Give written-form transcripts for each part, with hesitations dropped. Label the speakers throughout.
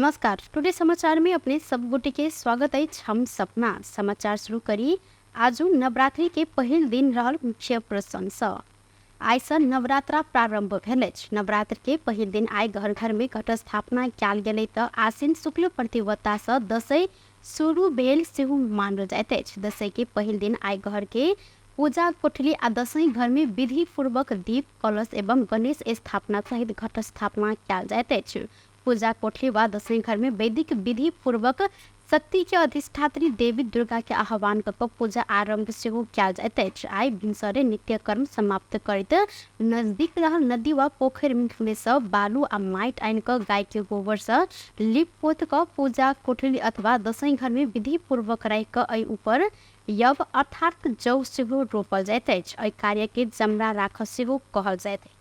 Speaker 1: नमस्कार। टुडे समाचार में अपने सब गोटे के स्वागत है। हम सपना समाचार शुरू करी। आज नवरात्रि के पहिल दिन रहल मुख्य प्रश्न स आइस नवरात्रा प्रारंभ भेल। नवरात्र के पहिल दिन आइ घर घर में घट स्थापना कयल गेलै त आश्विन शुक्ल प्रतिपदा सँ दशैं शुरू भेल सेहो मानल जाइत अछि। दशैं के पहिल दिन आइ घर के पूजा कोठली आ दशैं घर में विधि पूर्वक दीप कलश एवं गणेश स्थापना सहित घट स्थापना कयल जाइत अछि। पूजा कोठली व दशैं घर में वैदिक विधि पूर्वक शक्ति के अधिष्ठात्री देवी दुर्गा के आह्वान क पूजा आरंभ सेहो कयल जाइत अछि। आइ भिनसरे नित्य कर्म समाप्त करैत नजदीक रहल नदी व पोखरि में सब बालू आ माटि आनि क गाय के गोबर से लीप पोत क पूजा कोठली अथवा दशैं घर में विधि पूर्वक राखि क एहि ऊपर यव अर्थात जौ सेहो रोपल जाइत अछि। एहि कार्य के जमरा राख सेहो कहल जाइत अछि।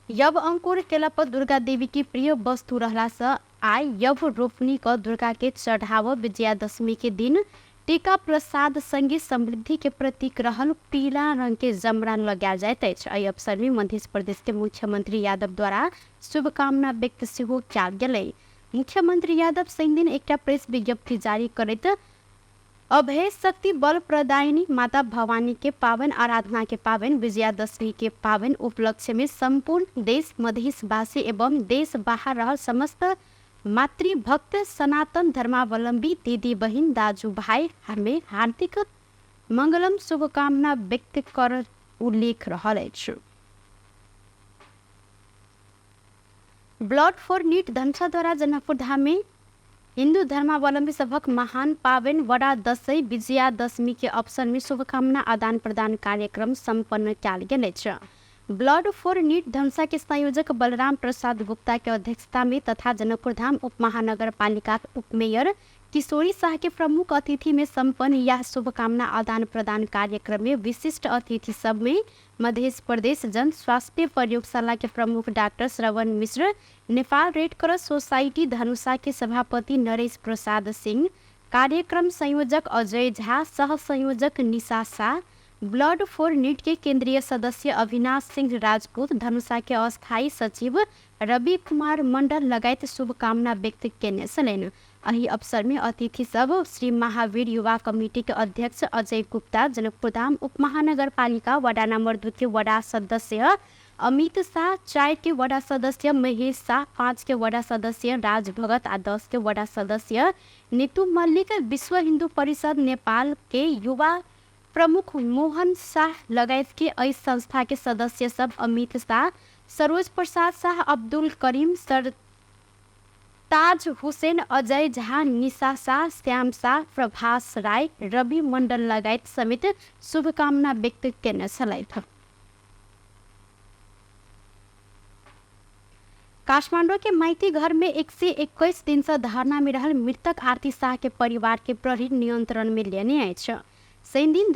Speaker 1: यव अंकुर केला पर दुर्गा देवी की प्रिय वस्तु रहला से आइ यव रोपनी क दुर्गा के चढ़ाव विजयादशमी के दिन टीका प्रसाद संगे समृद्धि के प्रतीक रहल पीला रंग के जमरा लगायल जाइत अछि। एहि अवसर में मध्य प्रदेश के मुख्यमंत्री यादव द्वारा शुभकामना व्यक्त सेहो कयल गेलै। मुख्यमंत्री यादव शनि दिन एकटा प्रेस विज्ञप्ति जारी करैत अभय शक्ति बल प्रदायिनी माता भवानी के पावन आराधना के पावन विजयादशमी के पावन उपलक्ष्य में संपूर्ण देश मधेशवासी एवं देश बाहर रहल समस्त मातृभक्त सनातन धर्मावलंबी दीदी बहिन दाजू भाई हमें हार्दिक मंगलम शुभकामना व्यक्त कर उल्लेख रहल अछि। ब्लड फॉर नीट धनुषा द्वारा जनकपुर धाम में हिंदू धर्मावलंबी सबक महान पावन वड़ा दशैं विजयादशमी के अवसर में शुभकामना आदान प्रदान कार्यक्रम संपन्न कयल गेल अछि। ब्लड फॉर नीट धनुषा के संयोजक बलराम प्रसाद गुप्ता के अध्यक्षता में तथा जनकपुर धाम उप महानगर पालिका उप मेयर किशोरी शाह के प्रमुख अतिथि में संपन्न यह शुभकामना आदान प्रदान कार्यक्रम में विशिष्ट अतिथि सब में मध्य प्रदेश जन स्वास्थ्य प्रयोगशाला के प्रमुख doctor Shravan Mishra, Nepal red cross society Dhanusha के सभापति नरेश प्रसाद सिंह, कार्यक्रम संयोजक अजय झा, सह संयोजक निशा शाह, ब्लड फॉर नीट के केंद्रीय सदस्य अविनाश सिंह राजपूत, धनुषा के अस्थायी सचिव रवि कुमार मंडल लगायत शुभकामना व्यक्त केने छलनि। एहि अवसर में अतिथि सब श्री महावीर युवा कमेटी के अध्यक्ष अजय गुप्ता, जनकपुर धाम उप महानगर पालिका वडा नंबर 2 के वडा सदस्य अमित शाह, 4 के वडा सदस्य महेश शाह, 5 के वडा सदस्य राज भगत आ 10 के वडा सदस्य नीतू मल्लिक, विश्व हिंदू परिषद नेपाल के युवा प्रमुख मोहन शाह लगायत के एहि संस्था के सदस्य सब अमित शाह, सरोज प्रसाद शाह, अब्दुल करीम, ताज हुसैन, अजय झा, निशा शाह, श्याम शाह, प्रभास राय, रवि मंडल लगायत समेत शुभकामना व्यक्त केने छलथि। काठमांडू के माइती घर में 121 दिन से धरना में रहल मृतक आरती शाह के परिवार के प्रहरी नियंत्रण में लेने अछि। शनि दिन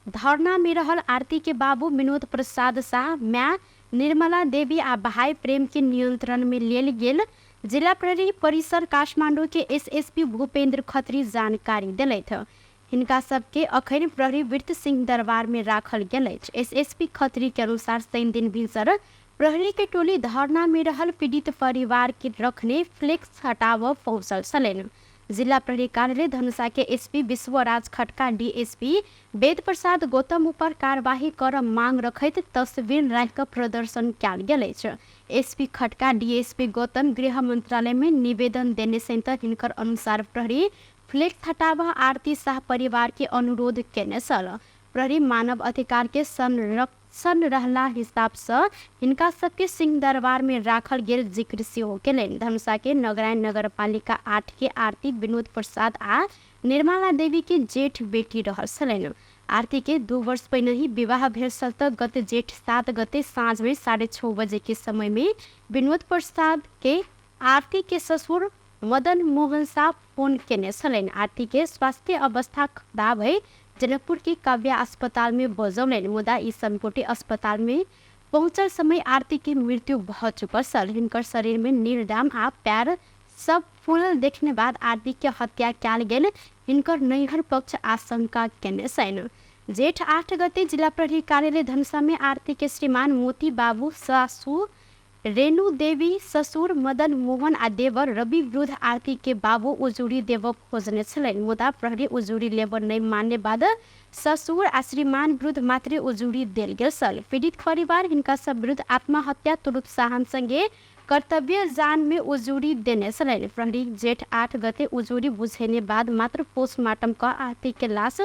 Speaker 1: धरना में रहल आरती के बाबू विनोद प्रसाद शाह, मां निर्मला देवी आ भाई प्रेम के नियंत्रण में लेल गेल। जिला प्रहरी परिसर काठमांडू के एसएसपी भूपेंद्र खत्री जानकारी दिलथि। हिनका सबके अखन प्रहरी वृत्त सिंह दरबार में राखल गेल अछि। एसएसपी खत्री के अनुसार शनि दिन भिनसर प्रहरी के टोली धरना में रहल पीड़ित परिवार के रखने फ्लेक्स हटाव पहुंचल छलनि। जिला प्रहरी कार्यालय धनुषा के एसपी विश्वराज खटका, डीएसपी वेद प्रसाद गौतम ऊपर कार्यवाही कर मांग रखैत तस्वीर राखि प्रदर्शन कयल गेल अछि। एसपी खटका, डीएसपी गौतम गृह मंत्रालय में निवेदन देने से हिनकर अनुसार प्रहरी फ्लेक्स हटावा आरती शाह परिवार के अनुरोध केने छल। प्रहरी मानव अधिकार के संरक्षण रहला हिसाब से हिनका सबके सिंह दरबार में राखल गेल जिक्र सेहो केलनि। धनुषा के नगरायन नगर पालिका 8 के आरती विनोद प्रसाद आ निर्मला देवी के जेठ बेटी रहल छलनि। आरती के 2 वर्ष पहिने ही विवाह भेल छल त गत जेठ 7 गते साँझ में 6:30 बजे के समय में विनोद प्रसाद के आरती के ससुर मदन मोहन शाह फोन केने छलनि। आरती के स्वास्थ्य अवस्था खराब है, जनकपुर के काव्या अस्पताल में बजौलनि, मुदा ई संकोटे अस्पताल में पहुंचल समय आरती के मृत्यु भ चुकल छल। हिनकर शरीर में नीलडाम आ पैर सब फूलल देखने बाद आरती के हत्या कयल गेल हिनकर नैहर पक्ष आशंका केने छनि। जेठ 8 गते जिला प्रहरी कार्यालय धनुषा में आरती के श्रीमान मोती बाबू सासू रेणु देवी ससुर मदन मोहन आ देवर रवि विरुद्ध आरती के बाबू उजुरी देव खोजने छलनि, मुदा प्रहरी उजुरी लेबर नहीं मानने बाद ससुर आ श्रीमान विरुद्ध मात्रै उजुरी देल गेल छल। पीड़ित परिवार हिनका सब विरुद्ध आत्महत्या तुरुत साहन संगे कर्तव्य जान में उजुरी देने छलनि। प्रहरी जेठ 8 गते उजुरी बुझेने बाद मात्र पोस्टमार्टम का आरती के लाश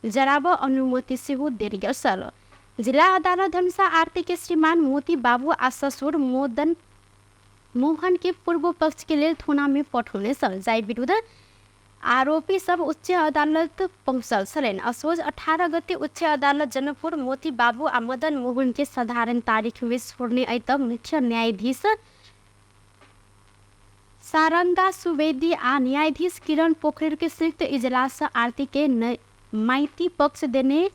Speaker 1: जराब अनुमति सेहो देल गेल छल। जिला अदालत धनुषा आरती के श्रीमान मोती बाबू आ ससुर मदन मोहन के पूर्व पक्ष के लिए थोना में पठौने छल, जाहि विरुद्ध आरोपी सब उच्च अदालत पहुंचल छलनि। असोज 18 गते उच्च अदालत जनकपुर मोती बाबू आ मदन मोहन के साधारण तारीख में छोड़ने आई तब मुख्य न्यायाधीश सारंगा सुवेदी आ न्यायाधीश किरण पोखरेल के संयुक्त इजलास आरती के माइती पक्ष देने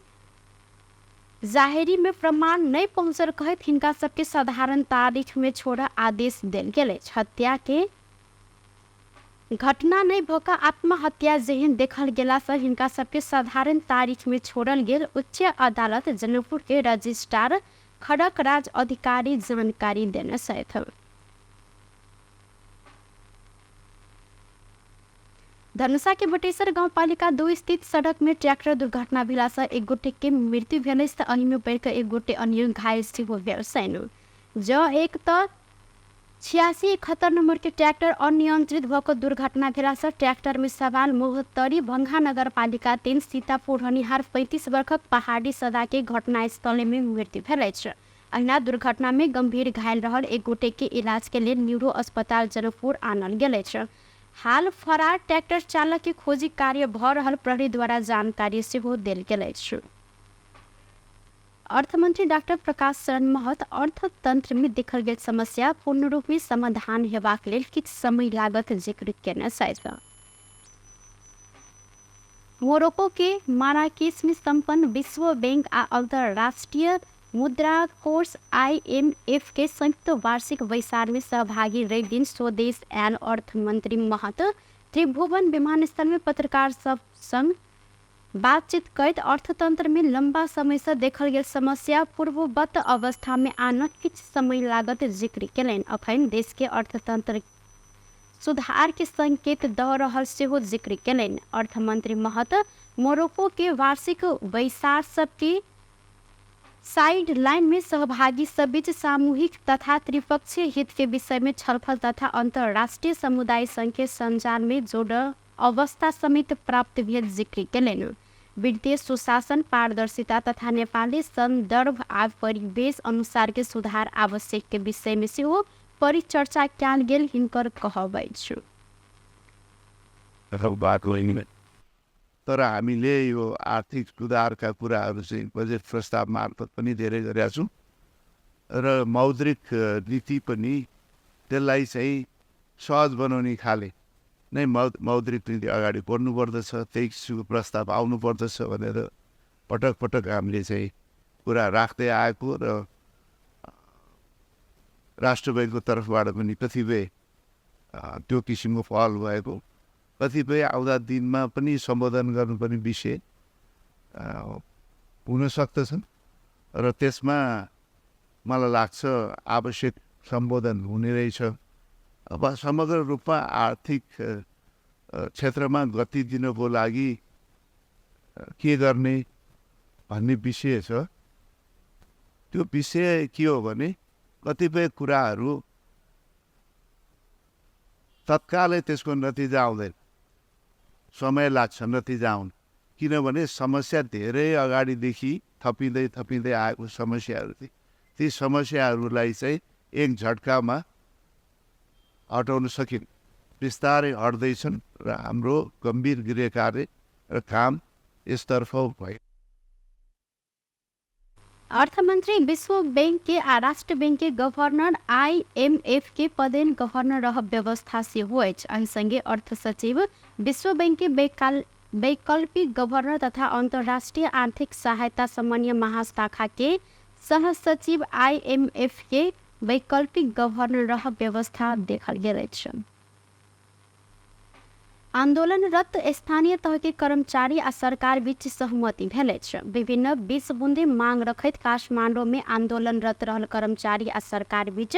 Speaker 1: जाहेरी में प्रमाण नहीं पहुंचल कहत हिनका सबके साधारण तारीख में छोड़ा आदेश देल गेल। हत्या के घटना नहीं भोका आत्महत्या जेहन देखल गेला से हिनका सबके साधारण तारीख में छोड़ल गेल। उच्च अदालत जनकपुर के रजिस्ट्रार खड़क राज अधिकारी जानकारी देने छथि। धनुषा के बटेसर गाउँपालिका 2 स्थित सड़क में ट्रैक्टर दुर्घटना भेला से एक गोटे के मृत्यु भेल त अही में पड़ एक गोटे अन्य घायल सेहो भेल छन्। जो एक तो 8671 नंबर के ट्रैक्टर अनियंत्रित भको दुर्घटना भेला से ट्रैक्टर में सवार मोहत्तरी भंगा नगर पालिका 3 सीतापुर रहनिहार 35 वर्षक पहाड़ी सदा के घटनास्थल में मृत्यु भेल अछि। अहिना दुर्घटना में गंभीर घायल रहल एक गोटे के इलाज के लिए न्यूरो अस्पताल जनकपुर आनल गेल अछि। हाल फरार ट्रैक्टर चालक के खोजी कार्य भ रहल प्रहरी द्वारा जानकारी सेहो देल गेल अछि। अर्थमंत्री डॉक्टर प्रकाश शरण महत अर्थतंत्र में देखल गेल समस्या पूर्ण रूप में समाधान हेबाक लेल किछ समय लागत जिक्र केने छथि। मोरक्को के माराकेश में संपन्न विश्व बैंक आ अंतर्राष्ट्रीय मुद्रा कोष IMF के संयुक्त वार्षिक बैसार में सहभागी रही दिन स्वदेश एन अर्थ मंत्री महत त्रिभुवन विमानस्थल में पत्रकार सब संग बातचीत करत अर्थतंत्र में लंबा समय से देखल गेल समस्या पूर्ववत अवस्था में आना किछ समय लागत जिक्र केलनि। अखन देश के अर्थतंत्र सुधार के संकेत द रहल सेहो जिक्र केलनि। अर्थमंत्री महत मोरक्को के वार्षिक बैसार सबके साइड लाइन में सहभागी सब बीच सामूहिक तथा त्रिपक्षीय हित के विषय में छलफल तथा अंतर्राष्ट्रीय समुदाय संघ के संचार में जोड़ अवस्था समेत प्राप्त भेल जिक्र केलनि। वित्तीय सुशासन पारदर्शिता तथा नेपाली संदर्भ आ परिवेश अनुसार के सुधार आवश्यक के विषय में सेहो परिचर्चा कयल गेल हिनकर कहब अछि।
Speaker 2: तर हामीले यो आर्थिक सुधारका कुराहरू चाहिँ बजेट प्रस्ताव मार्फत पनि धेरै गरेका छौँ र मौद्रिक नीति पनि त्यसलाई चाहिँ सहज बनाउने खाले नै मौद्रिक नीति अगाडि बढ्नुपर्दछ, त्यही किसिमको प्रस्ताव आउनुपर्दछ भनेर पटक पटक हामीले चाहिँ कुरा राख्दै आएको र राष्ट्र बैङ्कको तर्फबाट पनि कतिपय त्यो किसिमको पहल भएको, कतिपय आउँदा दिनमा पनि सम्बोधन गर्नुपर्ने विषय हुन सक्दछन् र त्यसमा मलाई लाग्छ आवश्यक सम्बोधन हुने रहेछ। अब समग्र रूपमा आर्थिक क्षेत्रमा गति दिनको लागि के गर्ने भन्ने विषय छ। त्यो विषय के हो भने कतिपय कुराहरू तत्कालै त्यसको नतिजा आउँदैन, समय लाग्छ नतिजा आउन, किनभने समस्या धेरै अगाडिदेखि थपिँदै आएको समस्याहरू थिए। ती समस्याहरूलाई चाहिँ एक झट्कामा हटाउन सकिन्, बिस्तारै हट्दैछन् र हाम्रो गम्भीर गृह कार्य र काम यसतर्फ भयो।
Speaker 1: अर्थमंत्री विश्व बैंक के आ राष्ट्र बैंक के गवर्नर IMF के पदेन गवर्नर रह व्यवस्था से हुए। संगे अर्थ सचिव विश्व बैंक के वैकल्पिक गवर्नर तथा अंतर्राष्ट्रीय आर्थिक सहायता समन्वय महाशाखा के सह सचिव IMF के वैकल्पिक गवर्नर रह व्यवस्था देखल गेल अछि। आंदोलनरत स्थानीय तह के कर्मचारी आ सरकार बीच सहमति भेल अछि। विभिन्न 20 बुंदे मांग रखैत काठमांडू में आंदोलनरत रहल कर्मचारी आ सरकार बीच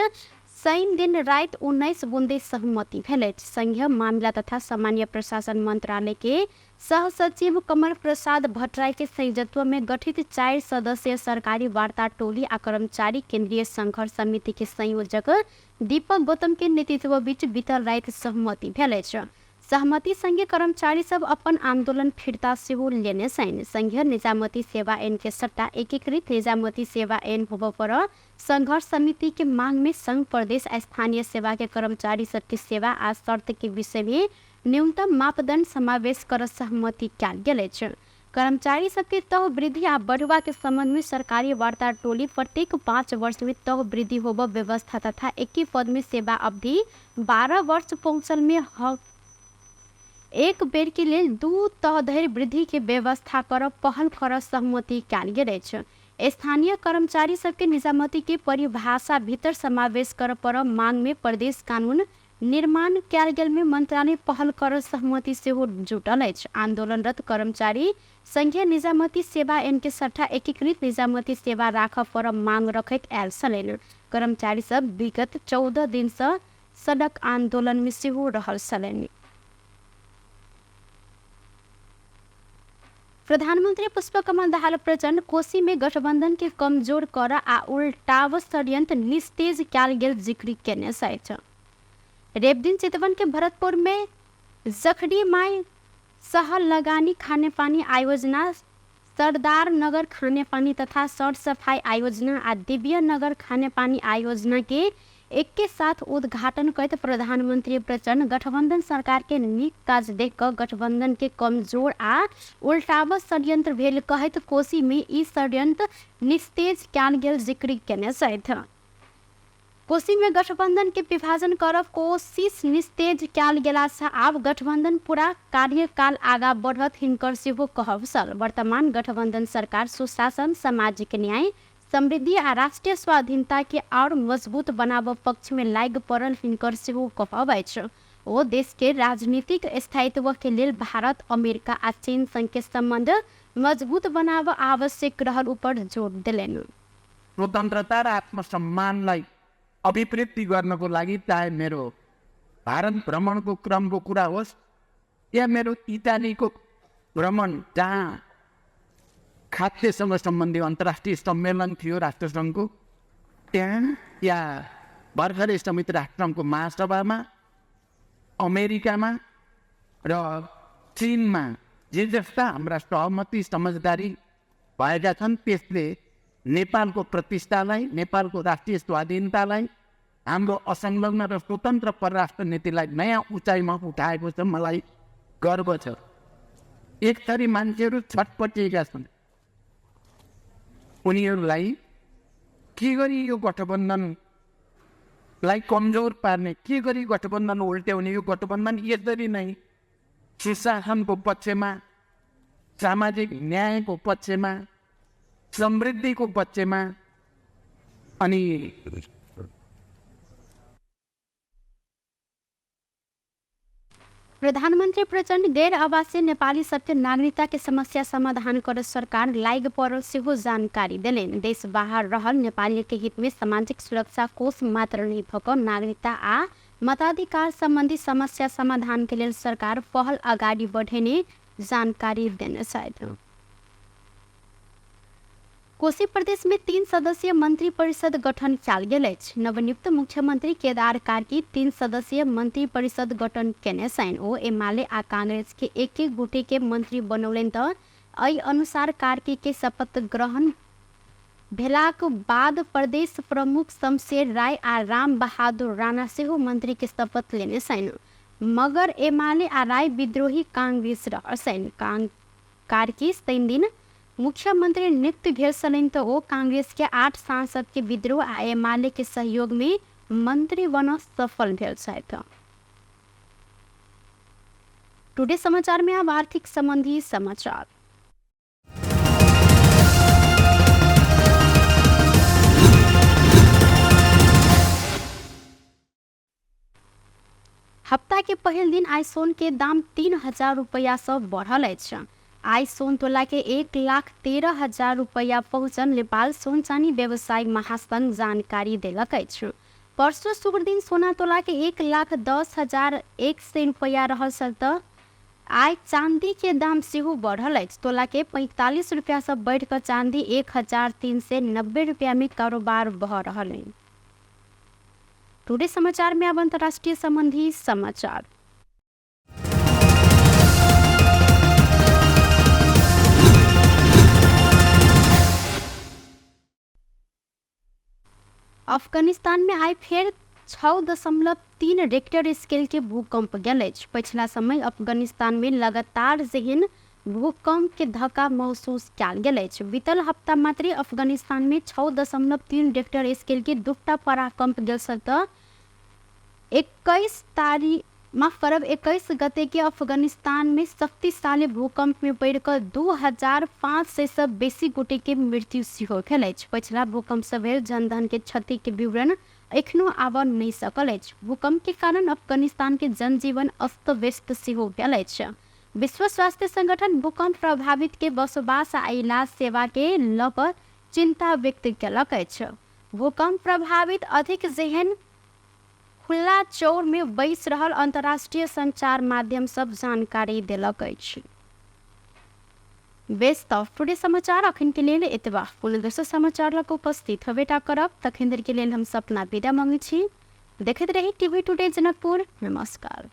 Speaker 1: शनि दिन रात 19 बुंदे सहमति भेल अछि। संघीय मामला तथा सामान्य प्रशासन मंत्रालय के सह सचिव कमल प्रसाद भट्टराई के संयोजकत्व में गठित 4 सदस्यीय सरकारी वार्ता टोली आ कर्मचारी केंद्रीय संघर्ष समिति के संयोजक दीपक गौतम के नेतृत्व बीच बीतल रात सहमति भेल अछि। सहमति संगे कर्मचारी सब अपन आंदोलन फिरता सेहो लेने छनि। संघीय निजामती सेवा ऐन के सट्टा एकीकृत निजामती सेवा ऐन होबे पर संघर्ष समिति के मांग में संघ प्रदेश स्थानीय सेवा के कर्मचारी सबके सेवा आ शर्त के विषय में न्यूनतम मापदंड समावेश कर सहमति कयल गेल अछि। कर्मचारी सबके तह वृद्धि आ बढ़वा के संबंध में सरकारी वार्ता टोली प्रत्येक 5 वर्ष में तह वृद्धि होबे व्यवस्था तथा एक ही पद में सेवा अवधि 12 वर्ष पहुंचल में एक बेर के लिए 2 तह धरि वृद्धि के व्यवस्था कर पहल कर सहमति कयल गेल अछि। स्थानीय कर्मचारी सबके निजामती के परिभाषा भीतर समावेश कर पर मांग में प्रदेश कानून निर्माण कयल गेल में मंत्रालय पहल कर सहमति सेहो जुटल अछि। आंदोलनरत कर्मचारी संघीय निजामती सेवा ऐन के सट्टा एकीकृत निजामती सेवा राखब पर मांग रखैत आयल छलनि। कर्मचारी सब विगत 14 दिन से सड़क आंदोलन में सेहो रहल छलनि। प्रधानमंत्री पुष्पकमल दाहाल प्रचंड कोशी में गठबंधन के कमजोर कर आ उल्टाव षड्यंत्र निस्तेज कयल गेल जिक्र केने छथि। रेप दिन चितवन के भरतपुर में जखड़ी माई सह लगानी खाने पानी आयोजना, सरदार नगर खाने पानी तथा सड़ सफाई आयोजना आ दिव्य नगर खाने पानी आयोजना के एक के साथ उद्घाटन करते प्रधानमंत्री प्रचंड गठबंधन सरकार के नीक काज देख कर गठबंधन के कमजोर आ उल्टाव षड्यंत्र भेल कहत कोशी में ई षड्यंत्र निस्तेज कयल गेल जिक्र केने छथि। कोशी में गठबंधन के विभाजन करब कोशिश निस्तेज कयल गेला से आब गठबंधन पूरा कार्यकाल आगा बढ़त हिनकर सेहो कहब छल। वर्तमान गठबंधन सरकार सुशासन, सामाजिक न्याय, समृद्धि आ राष्ट्रीय स्वाधीनता के और मजबूत बनाब पक्ष में लाग पड़ल हिनकर सेहो कहब अछि। ओ देश के राजनीतिक स्थायित्व के लेल भारत, अमेरिका आ चीन संग के संबंध मजबूत बनाब आवश्यक रहल ऊपर जोड़ दिलेन।
Speaker 3: स्वतन्त्रता र आत्मसम्मानलाई अभिवृद्धि गर्नको लागि चाहे मेरो भारत भ्रमणको क्रमको कुरा होस् या मेरो इटालीको भ्रमण जहाँ खाद्यसँग सम्बन्धी अन्तर्राष्ट्रिय सम्मेलन थियो राष्ट्रसङ्घको, त्यहाँ या भर्खरै संयुक्त राष्ट्रसङ्घको महासभामा, अमेरिकामा र चीनमा जे जस्ता हाम्रा सहमति समझदारी भएका छन् त्यसले नेपालको प्रतिष्ठालाई, नेपालको राष्ट्रिय स्वाधीनतालाई, हाम्रो असंलग्न र स्वतन्त्र परराष्ट्र नीतिलाई नयाँ उचाइमा उठाएको छ। मलाई गर्व छ। एक थरी मान्छेहरू छटपटिएका छन्। उनीहरूलाई के गरी यो गठबन्धनलाई कमजोर पार्ने, के गरी गठबन्धन उल्ट्याउने, यो गठबन्धन यसरी नै सुशासनको पक्षमा, सामाजिक न्यायको पक्षमा, समृद्धिको पक्षमा अनि
Speaker 1: प्रधानमंत्री प्रचंड गैर आवासीय नेपाली सबके नागरिकता के समस्या समाधान कर सरकार लाग पड़ल सेहो जानकारी दिलेन। देश बाहर रहल नेपाली के हित में सामाजिक सुरक्षा कोष मात्र नहीं भक नागरिकता आ मताधिकार संबंधी समस्या समाधान के लिए सरकार पहल अगाडि बढ़ेने जानकारी देने छथि। कोशी प्रदेश में 3 सदस्यीय मंत्री परिषद गठन कयल गेल अछि। नवनियुक्त मुख्यमंत्री केदार कार्की 3 सदस्यीय मंत्री परिषद गठन केने छन्। ओ एमाले आ कांग्रेस के एक एक गुटे के मंत्री बनौलनि त एहि अनुसार कार्की के शपथ ग्रहण भेलाक बाद प्रदेश प्रमुख शमशेर राय आ राम बहादुर राणा सेहो मंत्री के शपथ लेने छन्। मगर एमाले आ राय विद्रोही कांग्रेस रहछन्। कार्की 3 दिन मुख्यमंत्री नियुक्त भेल छलनि त ओ कांग्रेस के 8 सांसद के विद्रोह आ एमाले के सहयोग में मंत्री बन सफल भेल छथि। टुडे समाचार में अब आर्थिक संबंधी समाचार। हफ्ता के पहल दिन आई सोन के दाम 3000 रुपया से बढ़ल अछि। आई सोन तोला के 1,13,000 रुपया पहुँचल नेपाल सोन चानी व्यवसायी महासंघ जानकारी देलक अछि। परसों शुभ दिन सोना तोला के 1,10,100 रुपया रहल सल त आइ चांदी के दाम सेहो बढ़ल अछि। तोला के 45 रुपया से बढ़ कर चांदी 1,390 रुपया में कारोबार बह रहल है। टुडे समाचार में अब अंतर्राष्ट्रीय संबंधी समाचार। अफगानिस्तान में आइ फेर 6.3 रेक्टर स्केल के भूकंप गेल अछि। पिछला समय अफगानिस्तान में लगातार जेहन भूकंप के धक्का महसूस कयल गेल अछि। बीतल हफ्ता मात्र अफगानिस्तान में 6.3 रेक्टर स्केल के दूटा पराकंप गेल छल त 21 गते के अफगानिस्तान में शक्तिशाली भूकंप में पड़कर 2,500 से बेसी गोटे के मृत्यु सेहो भेल अछि। पिछला भूकंप से भेल जनधन के क्षति के विवरण एखनो आब नहीं सकल अछि। भूकंप के कारण अफगानिस्तान के जनजीवन अस्त व्यस्त सेहो भेल अछि। विश्व स्वास्थ्य संगठन भूकंप प्रभावित के बसोबास आ इलाज सेवा के ल कर चिंता व्यक्त कयलक अछि। भूकंप प्रभावित अधिक जेहन खुला चौर में बैस रहल अंतर्राष्ट्रीय संचार माध्यम सब जानकारी देलक अछि। बेस्ट ऑफ टुडे समाचार अखन के लेल एतबा। पुनः दोसर समाचार लग उपस्थित हेबेटा करब। तखन देर के लेल हम सपना विदा मांगै छी। देखैत रही टीवी टुडे जनकपुर। नमस्कार।